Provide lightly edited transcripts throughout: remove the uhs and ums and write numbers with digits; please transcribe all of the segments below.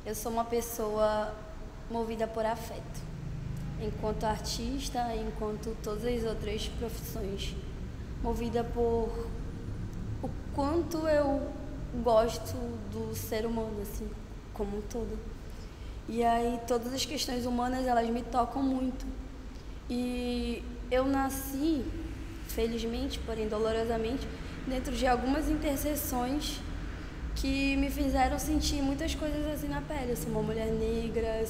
Eu sou uma pessoa movida por afeto, enquanto artista, enquanto todas as outras profissões. Movida por o quanto eu gosto do ser humano, assim, como um todo. E aí todas as questões humanas, elas me tocam muito. E eu nasci, felizmente, porém dolorosamente, dentro de algumas interseções que me fizeram sentir muitas coisas assim na pele. Eu sou uma mulher negra,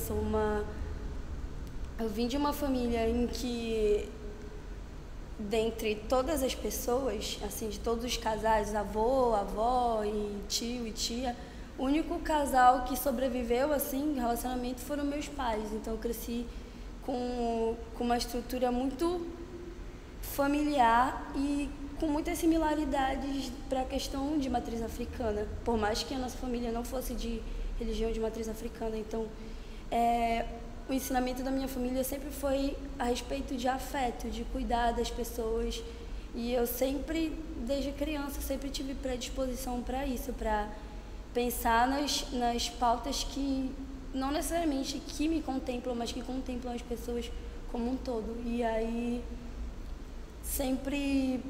eu vim de uma família em que, dentre todas as pessoas, assim, de todos os casais, avô, avó e tio e tia, o único casal que sobreviveu, assim, relacionamento foram meus pais. Então eu cresci com uma estrutura muito familiar e com muitas similaridades para a questão de matriz africana, por mais que a nossa família não fosse de religião de matriz africana. Então, o ensinamento da minha família sempre foi a respeito de afeto, de cuidar das pessoas, e eu sempre, desde criança, sempre tive predisposição para isso, para pensar nas pautas que não necessariamente que me contemplam, mas que contemplam as pessoas como um todo. E aí sempre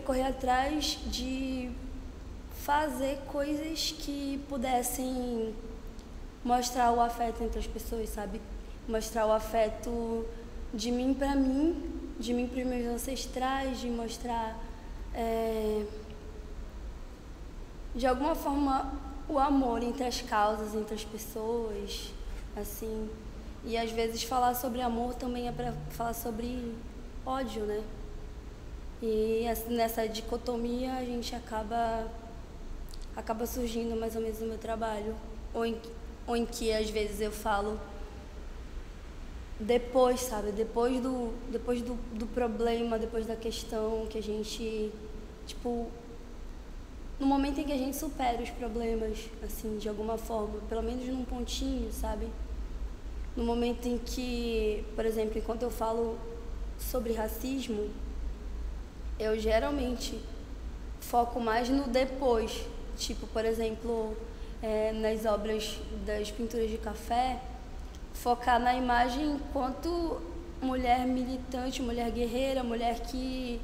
correr atrás de fazer coisas que pudessem mostrar o afeto entre as pessoas, sabe? Mostrar o afeto de mim para mim, de mim para os meus ancestrais, de mostrar de alguma forma o amor entre as causas, entre as pessoas, assim. E às vezes falar sobre amor também é para falar sobre ódio, né? E nessa dicotomia a gente acaba surgindo mais ou menos no meu trabalho, ou em que às vezes eu falo depois, sabe? Depois do problema, depois da questão que a gente, tipo, no momento em que a gente supera os problemas, assim, de alguma forma, pelo menos num pontinho, sabe? No momento em que, por exemplo, enquanto eu falo sobre racismo, eu geralmente foco mais no depois. Tipo, por exemplo, nas obras das pinturas de café, focar na imagem enquanto mulher militante, mulher guerreira, mulher que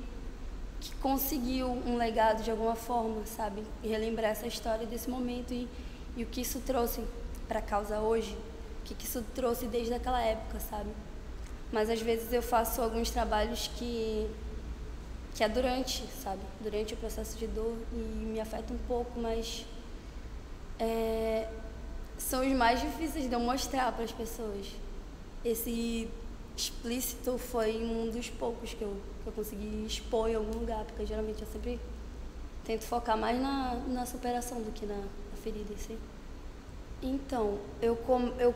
conseguiu um legado de alguma forma, sabe? E relembrar essa história desse momento e o que isso trouxe para a causa hoje, o que isso trouxe desde aquela época, sabe? Mas às vezes eu faço alguns trabalhos que é durante, sabe? Durante o processo de dor e me afeta um pouco, mas são os mais difíceis de eu mostrar para as pessoas. Esse explícito foi um dos poucos que eu consegui expor em algum lugar, porque geralmente eu sempre tento focar mais na superação do que na ferida em si. Então, eu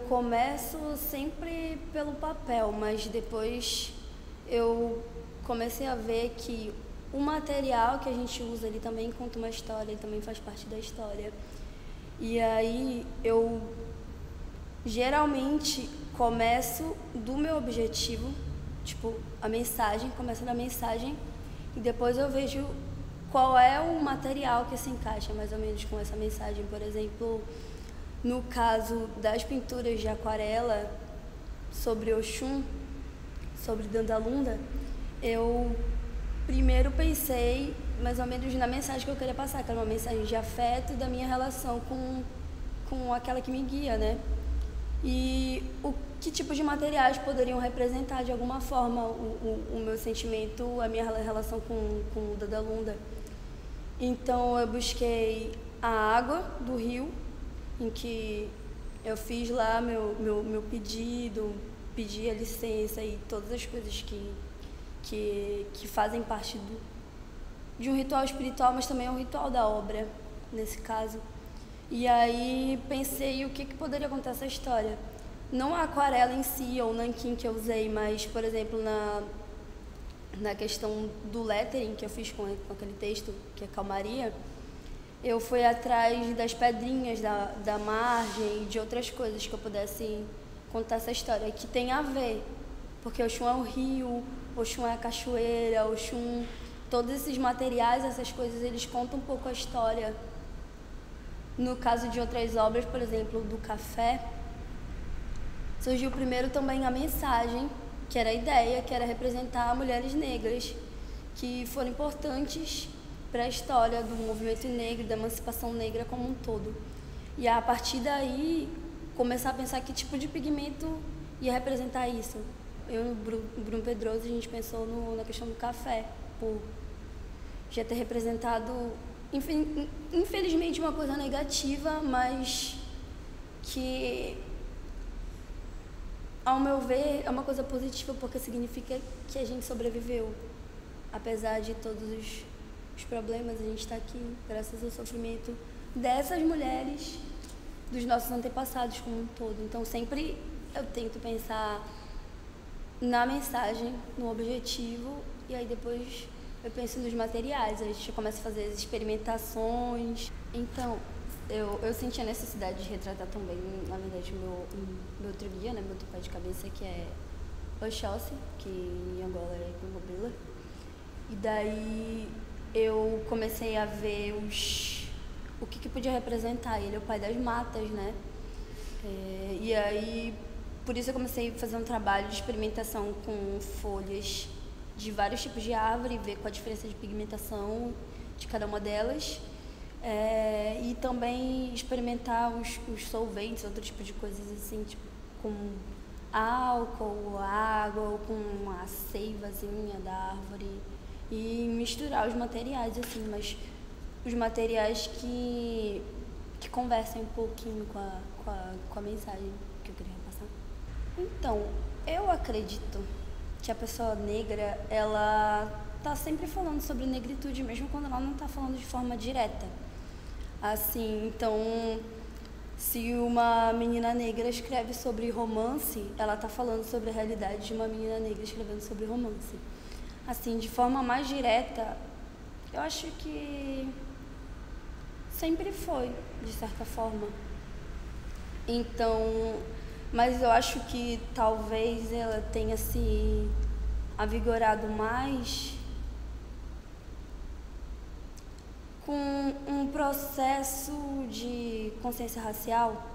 começo sempre pelo papel, mas depois eu comecei a ver que o material que a gente usa, ele também conta uma história, ele também faz parte da história. E aí eu geralmente começo do meu objetivo, tipo, a mensagem, começa da mensagem, e depois eu vejo qual é o material que se encaixa mais ou menos com essa mensagem. Por exemplo, no caso das pinturas de aquarela sobre Oxum, sobre Dandalunda, eu primeiro pensei mais ou menos na mensagem que eu queria passar, que era uma mensagem de afeto e da minha relação com aquela que me guia, né? E que tipo de materiais poderiam representar de alguma forma o meu sentimento, a minha relação com o Dandalunda. Então eu busquei a água do rio, em que eu fiz lá meu pedido, pedi a licença e todas as coisas que fazem parte de um ritual espiritual, mas também é um ritual da obra, nesse caso. E aí pensei o que poderia contar essa história. Não a aquarela em si, ou o nanquim que eu usei, mas, por exemplo, na questão do lettering que eu fiz com aquele texto, que é Calmaria, eu fui atrás das pedrinhas da margem e de outras coisas que eu pudesse contar essa história, que tem a ver, porque Oxum é o rio, Oxum é a cachoeira, Oxum, todos esses materiais, essas coisas, eles contam um pouco a história No caso de outras obras, por exemplo, do café, surgiu primeiro também a mensagem, que era a ideia, que era representar mulheres negras, que foram importantes para a história do movimento negro, da emancipação negra como um todo. E a partir daí, começar a pensar que tipo de pigmento ia representar isso. Eu e o Bruno Pedroso, a gente pensou na questão do café, por já ter representado, infelizmente, uma coisa negativa, mas que, ao meu ver, é uma coisa positiva, porque significa que a gente sobreviveu. Apesar de todos os problemas, a gente está aqui graças ao sofrimento dessas mulheres, dos nossos antepassados como um todo. Então, sempre eu tento pensar na mensagem, no objetivo, e aí depois eu penso nos materiais. A gente começa a fazer as experimentações. Então, eu senti a necessidade de retratar também, na verdade, meu outro guia, né, meu tupé de cabeça, que é Oxóssi, que em Angola é Congo-Bila. E daí eu comecei a ver o que podia representar. Ele é o pai das matas, né? E aí, por isso eu comecei a fazer um trabalho de experimentação com folhas de vários tipos de árvore, ver qual a diferença de pigmentação de cada uma delas. E também experimentar os solventes, outro tipo de coisas assim, tipo com álcool, água, ou com a seivazinha da árvore. E misturar os materiais, assim, mas os materiais que conversem um pouquinho com a mensagem que eu queria passar. Então, eu acredito que a pessoa negra, ela tá sempre falando sobre negritude, mesmo quando ela não tá falando de forma direta. Assim, então, se uma menina negra escreve sobre romance, ela tá falando sobre a realidade de uma menina negra escrevendo sobre romance. Assim, de forma mais direta, eu acho que sempre foi, de certa forma. Então, mas eu acho que talvez ela tenha se avigorado mais com um processo de consciência racial,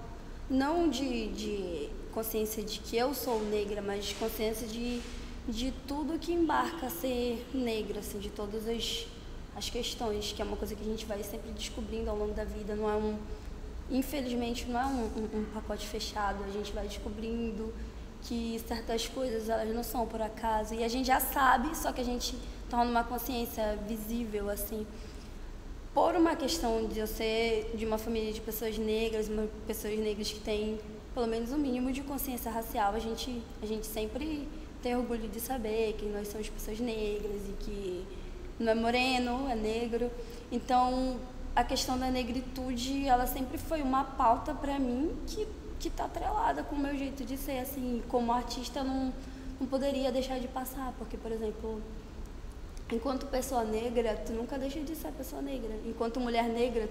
não de consciência de que eu sou negra, mas de consciência de tudo que embarca a ser negra, assim, de todas as questões, que é uma coisa que a gente vai sempre descobrindo ao longo da vida. Não é infelizmente, não é um pacote fechado. A gente vai descobrindo que certas coisas, elas não são por acaso, e a gente já sabe, só que a gente torna uma consciência visível, assim. Por uma questão de eu ser de uma família de pessoas negras que têm pelo menos um mínimo de consciência racial, a gente sempre tem orgulho de saber que nós somos pessoas negras e que não é moreno, é negro. Então, a questão da negritude, ela sempre foi uma pauta para mim que tá atrelada com o meu jeito de ser, assim, como artista não poderia deixar de passar, porque, por exemplo, enquanto pessoa negra, tu nunca deixa de ser pessoa negra. Enquanto mulher negra,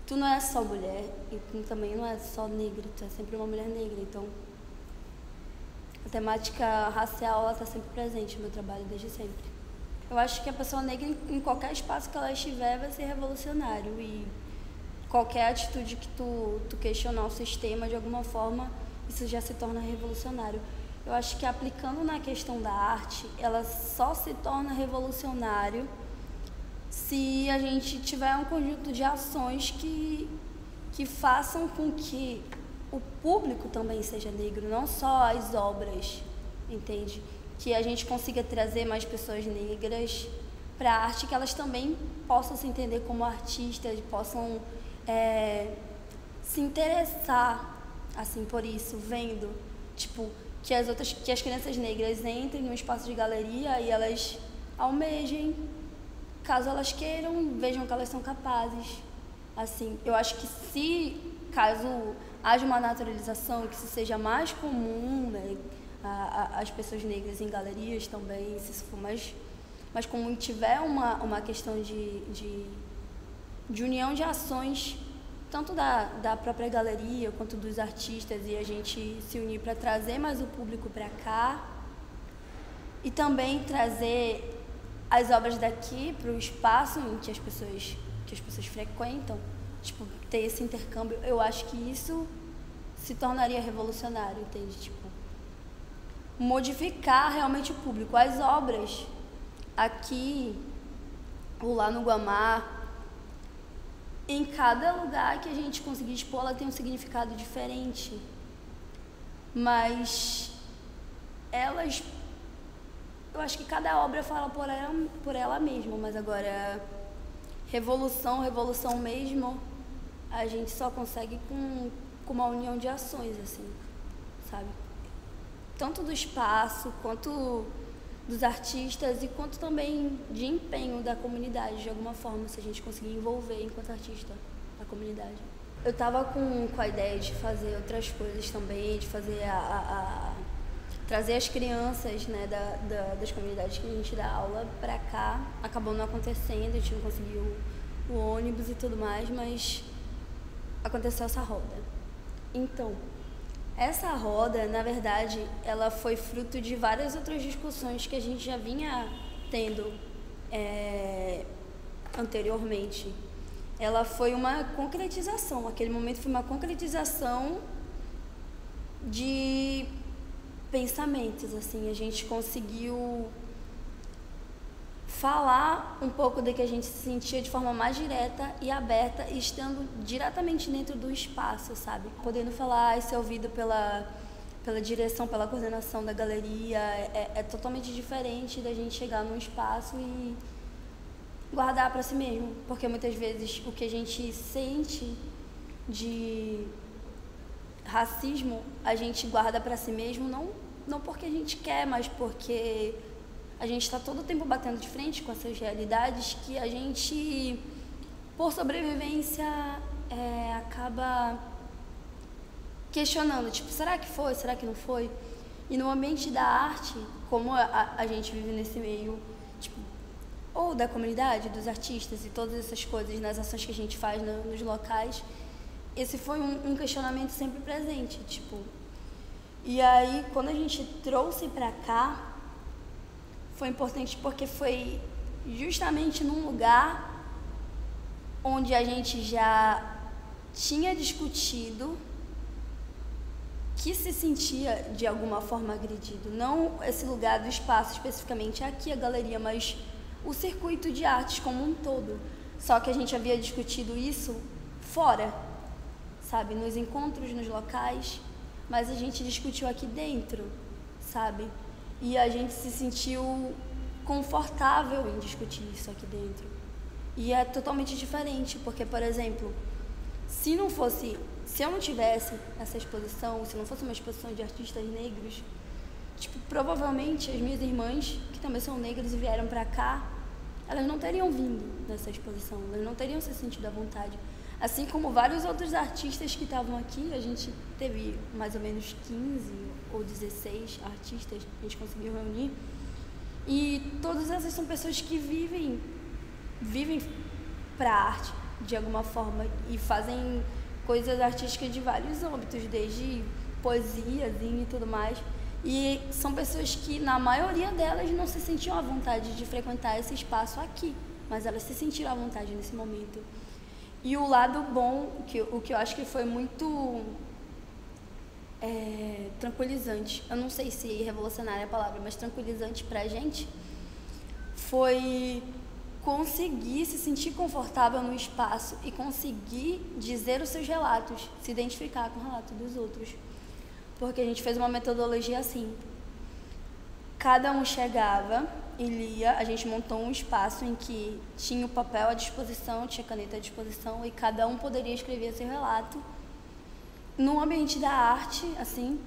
tu não é só mulher e tu também não é só negra, tu é sempre uma mulher negra. Então, a temática racial, ela tá sempre presente no meu trabalho desde sempre. Eu acho que a pessoa negra, em qualquer espaço que ela estiver, vai ser revolucionário. E qualquer atitude que tu questionar o sistema, de alguma forma, isso já se torna revolucionário. Eu acho que aplicando na questão da arte, ela só se torna revolucionário se a gente tiver um conjunto de ações que façam com que o público também seja negro, não só as obras, entende? Que a gente consiga trazer mais pessoas negras para a arte, que elas também possam se entender como artistas, possam se interessar assim por isso, vendo, tipo, que as crianças negras entrem num espaço de galeria e elas almejem, caso elas queiram, vejam que elas são capazes. Assim, eu acho que caso haja uma naturalização, que isso seja mais comum, né, as pessoas negras em galerias também, se isso for mais comum, tiver uma questão de união de ações, tanto da própria galeria quanto dos artistas, e a gente se unir para trazer mais o público para cá e também trazer as obras daqui para o espaço em que as pessoas frequentam, tipo, ter esse intercâmbio, eu acho que isso se tornaria revolucionário, entende? Tipo, modificar realmente o público. As obras aqui ou lá no Guamá, em cada lugar que a gente conseguir expor, ela tem um significado diferente. Mas elas, eu acho que cada obra fala por ela mesma, mas agora revolução mesmo, a gente só consegue com uma união de ações, assim, sabe? Tanto do espaço, quanto dos artistas e quanto também de empenho da comunidade, de alguma forma, se a gente conseguir envolver enquanto artista a comunidade. Eu tava com a ideia de fazer outras coisas também, de fazer trazer as crianças, né, das comunidades que a gente dá aula pra cá. Acabou não acontecendo, a gente não conseguiu o ônibus e tudo mais, mas aconteceu essa roda. Então, essa roda, na verdade, ela foi fruto de várias outras discussões que a gente já vinha tendo anteriormente. Ela foi uma concretização, aquele momento foi uma concretização de pensamentos, assim, a gente conseguiu falar um pouco do que a gente se sentia de forma mais direta e aberta, e estando diretamente dentro do espaço, sabe? Podendo falar e ser ouvido pela direção, pela coordenação da galeria, é totalmente diferente da gente chegar num espaço e guardar para si mesmo, porque muitas vezes o que a gente sente de racismo, a gente guarda para si mesmo, não porque a gente quer, mas porque a gente está todo o tempo batendo de frente com essas realidades que a gente, por sobrevivência, acaba questionando, tipo, será que foi, será que não foi? E no ambiente da arte, como a gente vive nesse meio, tipo, ou da comunidade, dos artistas e todas essas coisas, nas ações que a gente faz nos locais, esse foi um questionamento sempre presente, tipo. E aí, quando a gente trouxe pra cá, foi importante porque foi justamente num lugar onde a gente já tinha discutido que se sentia de alguma forma agredido. Não esse lugar do espaço especificamente, aqui a galeria, mas o circuito de artes como um todo. Só que a gente havia discutido isso fora, sabe, nos encontros, nos locais, mas a gente discutiu aqui dentro, sabe? E a gente se sentiu confortável em discutir isso aqui dentro. E é totalmente diferente, porque, por exemplo, se eu não tivesse essa exposição, se não fosse uma exposição de artistas negros, tipo, provavelmente as minhas irmãs, que também são negras e vieram pra cá, elas não teriam vindo nessa exposição, elas não teriam se sentido à vontade. Assim como vários outros artistas que estavam aqui, a gente teve mais ou menos 15 ou 16 artistas, a gente conseguiu reunir. E todas essas são pessoas que vivem para a arte, de alguma forma, e fazem coisas artísticas de vários âmbitos, desde poesia, e tudo mais. E são pessoas que, na maioria delas, não se sentiam à vontade de frequentar esse espaço aqui, mas elas se sentiram à vontade nesse momento. E o lado bom, o que eu acho que foi muito tranquilizante, eu não sei se revolucionária é a palavra, mas tranquilizante pra gente, foi conseguir se sentir confortável no espaço e conseguir dizer os seus relatos, se identificar com o relato dos outros. Porque a gente fez uma metodologia assim, cada um chegava e lia, a gente montou um espaço em que tinha o papel à disposição, tinha caneta à disposição, e cada um poderia escrever seu relato num ambiente da arte, assim,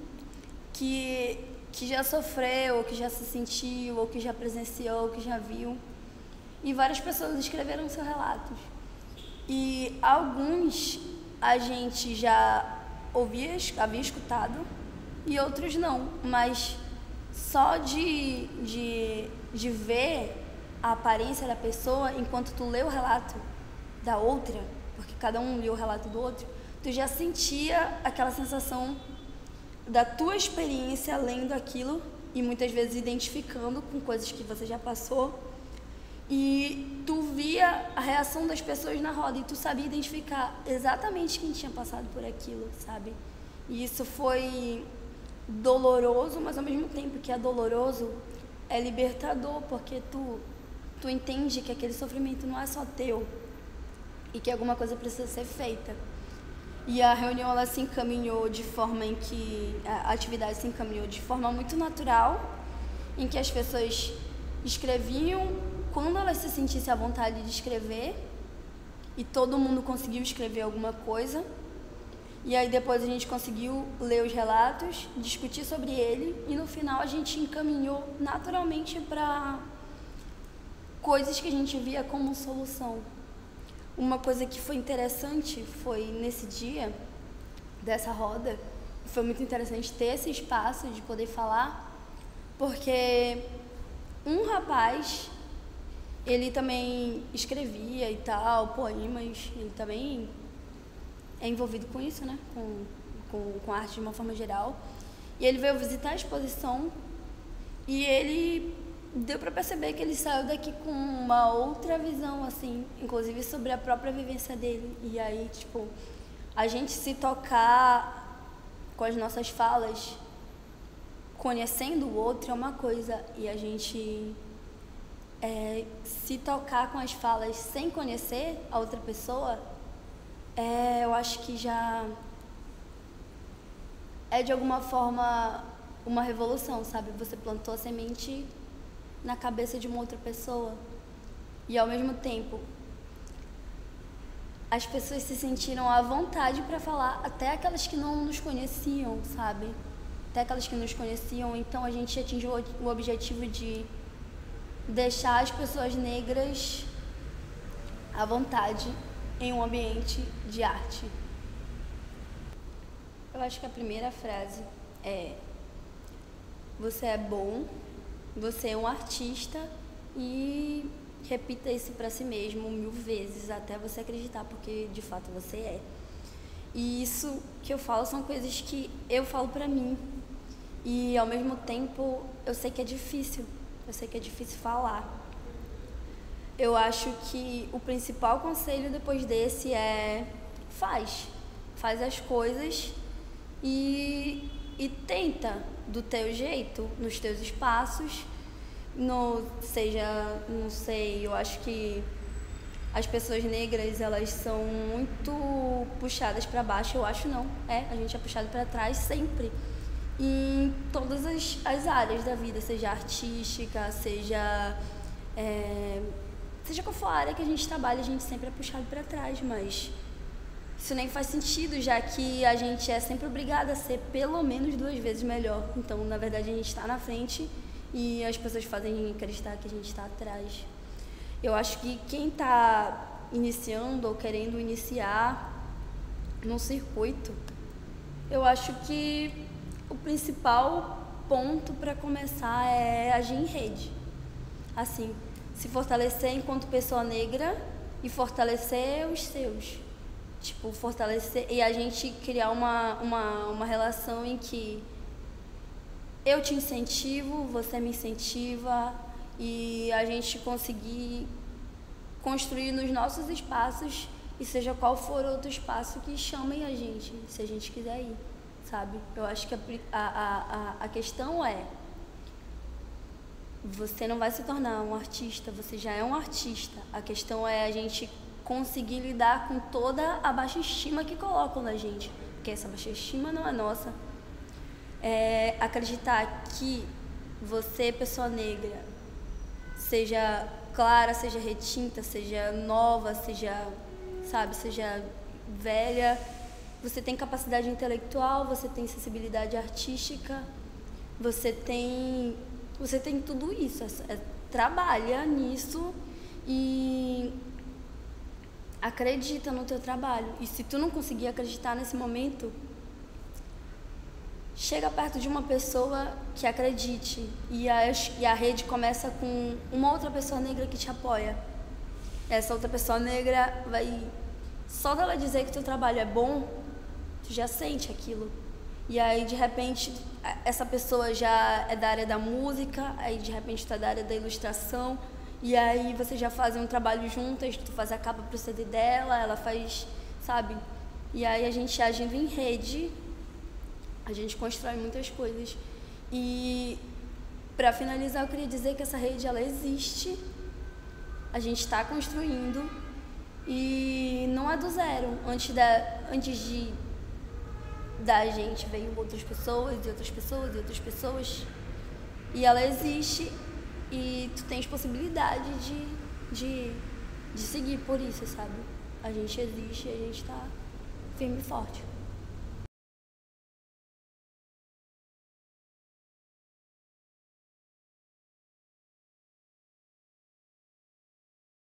que já sofreu, ou que já se sentiu, ou que já presenciou, ou que já viu. E várias pessoas escreveram seus relatos. E alguns a gente já havia escutado, e outros não, mas só de ver a aparência da pessoa enquanto tu lê o relato da outra, porque cada um lê o relato do outro, tu já sentia aquela sensação da tua experiência lendo aquilo e muitas vezes identificando com coisas que você já passou. E tu via a reação das pessoas na roda e tu sabia identificar exatamente quem tinha passado por aquilo, sabe? E isso foi doloroso, mas ao mesmo tempo que é doloroso, é libertador, porque tu entende que aquele sofrimento não é só teu e que alguma coisa precisa ser feita. E a reunião, ela se encaminhou de forma em que a atividade se encaminhou de forma muito natural, em que as pessoas escreviam quando elas se sentissem à vontade de escrever, e todo mundo conseguiu escrever alguma coisa. E aí depois a gente conseguiu ler os relatos, discutir sobre ele, e no final a gente encaminhou naturalmente para coisas que a gente via como solução. Uma coisa que foi interessante foi nesse dia dessa roda, foi muito interessante ter esse espaço de poder falar, porque um rapaz, ele também escrevia e tal, poemas, ele também é envolvido com isso, né? Com arte de uma forma geral. E ele veio visitar a exposição e ele deu para perceber que ele saiu daqui com uma outra visão, assim, inclusive sobre a própria vivência dele. E aí, tipo, a gente se tocar com as nossas falas, conhecendo o outro é uma coisa, e a gente se tocar com as falas sem conhecer a outra pessoa, eu acho que já é de alguma forma uma revolução, sabe? Você plantou a semente na cabeça de uma outra pessoa e ao mesmo tempo as pessoas se sentiram à vontade para falar, até aquelas que não nos conheciam, sabe? Até aquelas que nos conheciam. Então a gente atingiu o objetivo de deixar as pessoas negras à vontade em um ambiente de arte. Eu acho que a primeira frase é: você é bom, você é um artista, e repita isso para si mesmo 1000 vezes até você acreditar, porque de fato você é. E isso que eu falo são coisas que eu falo para mim, e ao mesmo tempo eu sei que é difícil, falar. Eu acho que o principal conselho depois desse é: faz as coisas e tenta do teu jeito, nos teus espaços. Não sei, eu acho que as pessoas negras, elas são muito puxadas para baixo. Eu acho não, a gente é puxado para trás sempre, em todas as áreas da vida, seja artística, seja qual for a área que a gente trabalha, a gente sempre é puxado para trás, mas isso nem faz sentido, já que a gente é sempre obrigada a ser pelo menos 2 vezes melhor. Então, na verdade, a gente está na frente e as pessoas fazem acreditar que a gente está atrás. Eu acho que quem está iniciando ou querendo iniciar num circuito, eu acho que o principal ponto para começar é agir em rede. Assim, se fortalecer enquanto pessoa negra e fortalecer os seus. Tipo, fortalecer e a gente criar uma relação em que eu te incentivo, você me incentiva, e a gente conseguir construir nos nossos espaços, e seja qual for outro espaço que chamem a gente, se a gente quiser ir, sabe? Eu acho que a questão é: você não vai se tornar um artista, você já é um artista. A questão é a gente conseguir lidar com toda a baixa estima que colocam na gente, porque essa baixa estima não é nossa. Acreditar que você, pessoa negra, seja clara, seja retinta, seja nova, seja velha, você tem capacidade intelectual, você tem sensibilidade artística, você tem tudo isso. Trabalha nisso e acredita no teu trabalho. E se tu não conseguir acreditar nesse momento, chega perto de uma pessoa que acredite, e a rede começa com uma outra pessoa negra que te apoia. Essa outra pessoa negra vai, só dela dizer que teu trabalho é bom, tu já sente aquilo. E aí de repente essa pessoa já é da área da música, aí de repente tu é da área da ilustração, E aí vocês já fazem um trabalho juntas, tu faz a capa pro CD dela, ela faz, sabe? E aí a gente agindo em rede, a gente constrói muitas coisas. E para finalizar, eu queria dizer que essa rede, ela existe, a gente está construindo e não é do zero. Antes da gente veio outras pessoas e outras pessoas e outras pessoas, e ela existe e tu tens possibilidade de seguir por isso, sabe? A gente existe e a gente tá firme e forte.